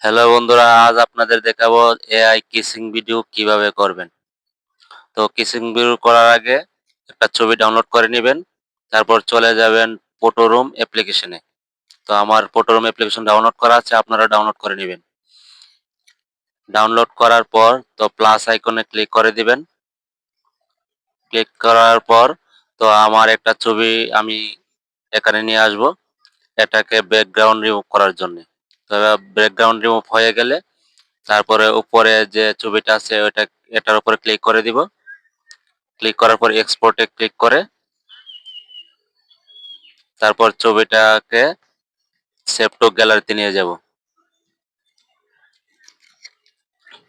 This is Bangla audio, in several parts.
হ্যালো বন্ধুরা, আজ আপনাদের দেখাবো এআই কিসিং ভিডিও কিভাবে করবেন। তো কিসিং ভিডিও করার আগে একটা ছবি ডাউনলোড করে নিবেন। তারপর চলে যাবেন ফটোরুম অ্যাপ্লিকেশনে। তো আমার ফটোরুম অ্যাপ্লিকেশন ডাউনলোড করা আছে, আপনারা ডাউনলোড করে নিবেন। ডাউনলোড করার পর তো প্লাস আইকনে ক্লিক করে দিবেন। ক্লিক করার পর তো আমার একটা ছবি আমি এখানে নিয়ে আসব, এটাকে ব্যাকগ্রাউন্ড রিমুভ করার জন্য। তো ব্যাকগ্রাউন্ড রিমুভ হয়ে গেলে তারপরে উপরে যে ছবিটা আছে এটার উপরে ক্লিক করে দিব। ক্লিক করার পর এক্সপোর্টে ক্লিক করে তারপর ছবিটাকে সেভ টু গ্যালারিতে নিয়ে যাব।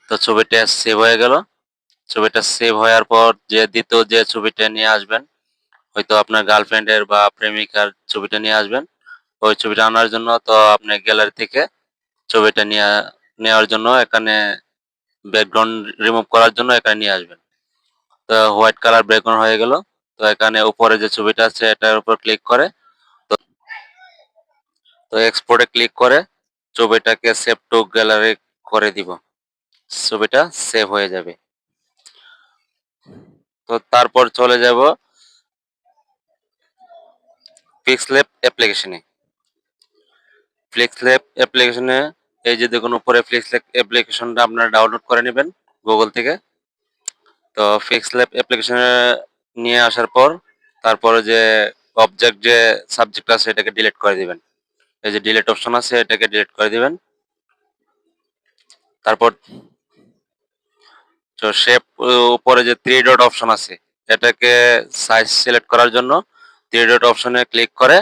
তো ছবিটা সেভ হয়ে গেল। ছবিটা সেভ হওয়ার পর যে দ্বিতীয় যে ছবিটা নিয়ে আসবেন, হয়তো আপনার গার্লফ্রেন্ডের বা প্রেমিকার ছবিটা নিয়ে আসবেন। ওই ছবিটা আনার জন্য তো আপনি গ্যালারি থেকে ছবিটা নেওয়ার জন্য এখানে ব্যাকগ্রাউন্ড রিমুভ করার জন্য এখানে নিয়ে আসবেন। তো হোয়াইট কালার ব্যাকগ্রাউন্ড হয়ে গেল। তো এখানে উপরে যে ছবিটা আছে এটার উপর ক্লিক করে তো তো এক্সপোর্টে ক্লিক করে ছবিটাকে সেভ টু গ্যালারি করে দিব। ছবিটা সেভ হয়ে যাবে। তো তারপর চলে যাব পিক্সল্যাব অ্যাপ্লিকেশনে। পিক্সল্যাব অ্যাপ্লিকেশনে এই যে দেখুন উপরে পিক্সল্যাব অ্যাপ্লিকেশনটা আপনারা ডাউনলোড করে নেবেন গুগল থেকে। তো পিক্সল্যাব অ্যাপ্লিকেশনে নিয়ে আসার পর তারপরে যে অবজেক্ট যে সাবজেক্ট আছে এটাকে ডিলিট করে দিবেন। এই যে ডিলিট অপশন আছে এটাকে ডিলিট করে দিবেন। তারপর তো শেপ উপরে যে থ্রি ডট অপশন আছে এটাকে সাইজ সিলেক্ট করার জন্য থ্রি ডট অপশনে ক্লিক করে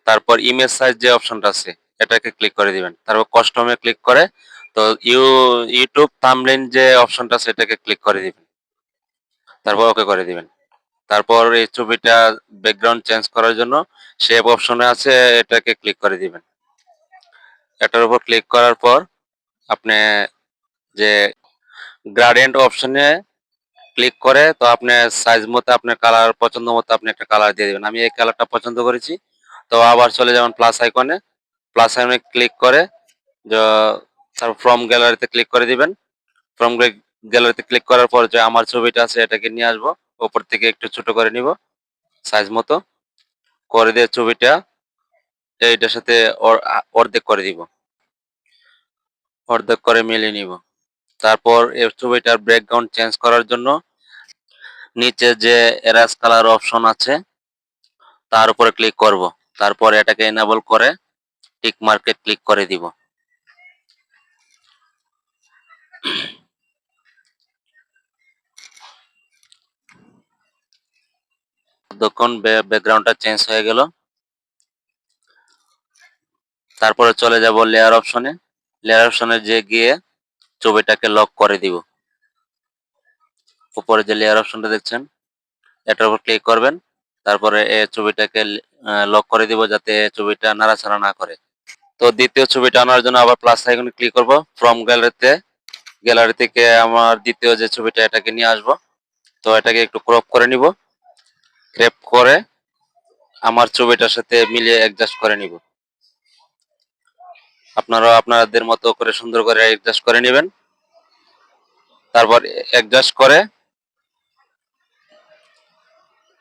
তারপর ইমেজ সাইজ যে অপশনটা আছে এটাকে ক্লিক করে দিবেন। তারপর কাস্টমে ক্লিক করে তো ইউটিউব থাম্বনেইল যে অপশনটা আছে এটাকে ক্লিক করে দিবেন। তারপর ওকে করে দিবেন। তারপর এই ছবিটা ব্যাকগ্রাউন্ড চেঞ্জ করার জন্য শেপ অপশনে আছে এটাকে ক্লিক করে দিবেন। এটার উপর ক্লিক করার পর আপনি যে গ্রেডিয়েন্ট অপশনে ক্লিক করে তো আপনি সাইজ মতো আপনার কালার পছন্দ মতো আপনি একটা কালার দিয়ে দিবেন। আমি এই কালারটা পছন্দ করেছি। তো আবার চলে যাবেন প্লাস আইকনে। প্লাস আইকনে ক্লিক করে য তারপর ফ্রম গ্যালারিতে ক্লিক করে দিবেন। ফ্রম গ্যালারিতে ক্লিক করার পর যে আমার ছবিটা আছে এটাকে নিয়ে আসবো। উপর থেকে একটু ছোট করে নিব সাইজ মতো। করে দিয়ে ছবিটা এইটার সাথে অর্ধেক করে দিব। অর্ধেক করে মিলিয়ে নিব। তারপর এই ছবিটার ব্যাকগ্রাউন্ড চেঞ্জ করার জন্য নিচে যে এরাস কালার অপশন আছে তার উপরে ক্লিক করব। তারপর এটাকে এনেবল করে টিক মার্কে ক্লিক করে দিব। তখন ব্যাকগ্রাউন্ডটা চেঞ্জ হয়ে গেল। তারপরে চলে যাব লেয়ার অপশনে। লেয়ার অপশনে যে গিয়ে ছবিটাকে লক করে দিব। উপরে যে লেয়ার অপশনটা দেখছেন এটার উপর ক্লিক করবেন। তারপরে এই ছবিটাকে লক করে দিব যাতে ছবিটা নাড়াচাড়া না করে। তো দ্বিতীয় ছবিটা আনার জন্য আবার প্লাস আইকনে ক্লিক করব। ফ্রম গ্যালারিতে গ্যালারি থেকে আমার দ্বিতীয় যে ছবিটা এটাকে নিয়ে আসব। তো এটাকে একটু ক্রপ করে নিব। ক্রপ করে আমার ছবিটার সাথে মিলিয়ে অ্যাডজাস্ট করে নিব। আপনারাও আপনাদের মতো করে সুন্দর করে অ্যাডজাস্ট করে নেবেন। তারপর অ্যাডজাস্ট করে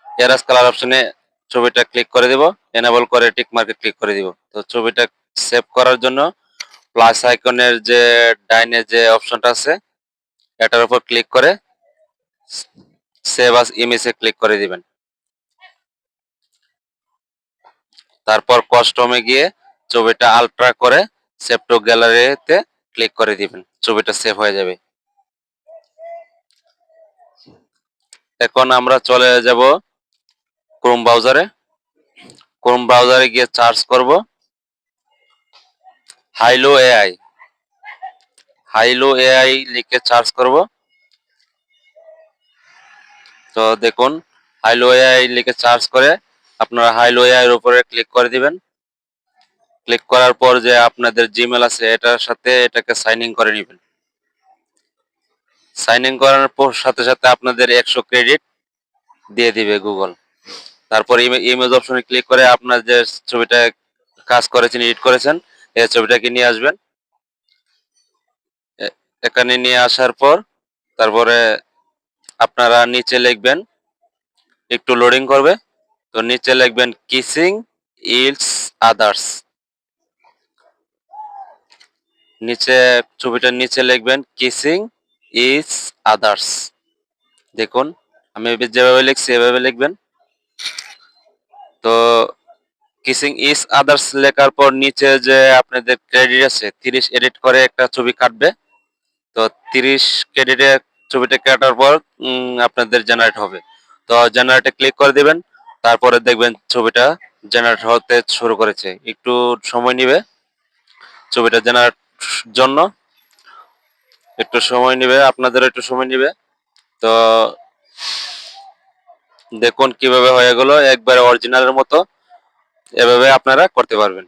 এরাস কালার অপশনে ছবিটা ক্লিক করে দিব। এনেবল করে টিক মার্কে ক্লিক করে দিব। তো ছবিটা সেভ করার জন্য প্লাস আইকনের যে ডাইনে যে অপশনটা আছে এটার উপর ক্লিক করে সেভ আস ইমেজে ক্লিক করে দিবেন। তারপর কাস্টমে গিয়ে ছবিটা আলট্রা করে সেভ টু গ্যালারিতে ক্লিক করে দিবেন। ছবিটা সেভ হয়ে যাবে। এখন আমরা চলে যাব ক্রোম ব্রাউজারে। ক্রোম ব্রাউজারে গিয়ে সার্চ করব হাইলো এআই। হাইলো এআই লিখে সার্চ করব। তো দেখুন হাইলো এআই লিখে সার্চ করে আপনারা হাইলো এআই এর উপরে ক্লিক করে দিবেন। ক্লিক করার পর যে আপনাদের জিমেল আছে এটার সাথে এটাকে সাইন ইন করে নেবেন। সাইন ইন করার পর সাথে সাথে আপনাদের 100 ক্রেডিট দিয়ে দিবে গুগল। তারপর ইমেজ অপশনে ক্লিক করে আপনার যে ছবিটা কাজ করেছেন এডিট করেছেন এই ছবিটাকে নিয়ে আসবেন। এখানে নিয়ে আসার পর তারপরে আপনারা নিচে লিখবেন, একটু লোডিং করবে, তো নিচে লিখবেন কিসিং ইলস আদার্স, নিচে ছবিটার নিচে লিখবেন কিসিং ইজ আদার্স। দেখুন আমি যেভাবে লিখছি এভাবে লিখবেন। তো কিসিং ইজ আদার্স লেখার পর নিচে যে আপনাদের ক্রেডিট আছে 30 এডিট করে একটা ছবি কাটবে, তো 30 ক্রেডিটে ছবিটা কাটার পর আপনাদের জেনারেট হবে। তো জেনারেটে ক্লিক করে দিবেন, তারপরে দেখবেন ছবিটা জেনারেট হতে শুরু করেছে। একটু সময় নিবে ছবিটা জেনারেট জন্য, একটু সময় নিবে, আপনাদের একটু সময় নিবে। তো দেখুন কিভাবে হয়ে গেল একবারে অরিজিনালের মতো, এভাবে আপনারা করতে পারবেন।